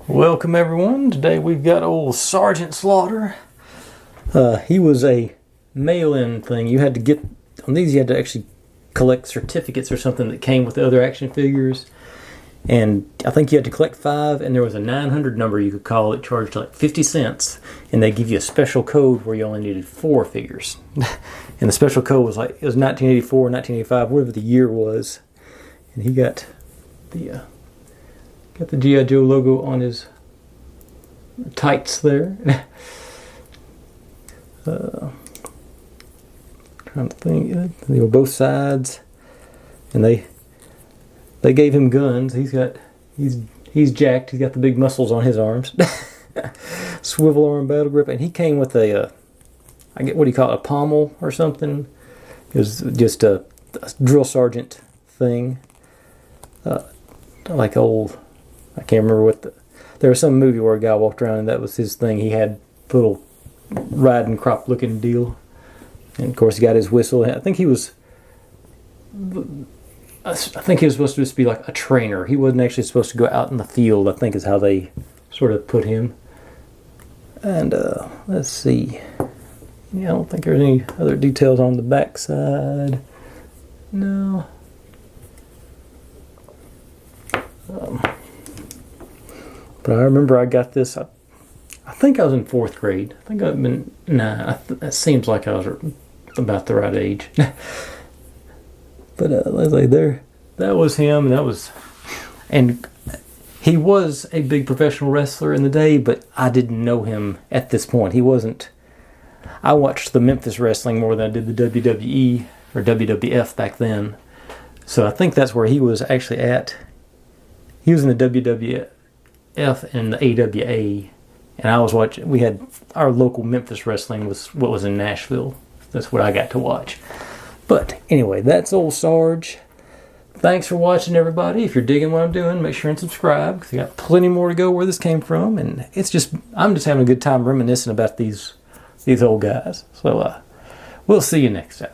Welcome everyone. Today we've got old Sergeant Slaughter. He was a mail-in thing. You had to get on these. You had to actually collect certificates or something that came with the other action figures. And I think you had to collect 5, and there was a 900 number you could call. It charged like 50 cents, and they give you a special code where you only needed 4 figures. And the special code was like, it was 1984, 1985, whatever the year was. And he got the G.I. Joe logo on his tights there. Trying to think, they were both sides, and they gave him guns. He's jacked. He's got the big muscles on his arms. Swivel arm battle grip, and he came with a I get what do you call it, a pommel or something. It was just a drill sergeant thing, like old. I can't remember what there was some movie where a guy walked around and that was his thing. He had a little riding crop looking deal, and of course he got his whistle. I think he was supposed to just be like a trainer. He wasn't actually supposed to go out in the field, I think is how they sort of put him. And let's see. Yeah, I don't think there's any other details on the back side. No. But I remember I got this, I think I was in 4th grade. I think I've been, that seems like I was about the right age. But Leslie, there, that was him, and he was a big professional wrestler in the day, but I didn't know him at this point. He wasn't, I watched the Memphis wrestling more than I did the WWE or WWF back then. So I think that's where he was actually at. He was in the WWF and the AWA, and I was watching, we had our local Memphis wrestling was what was in Nashville. That's what I got to watch. But anyway, that's old Sarge. Thanks for watching, everybody. If you're digging what I'm doing, make sure and subscribe, because I got plenty more to go where this came from, and I'm just having a good time reminiscing about these old guys. So we'll see you next time.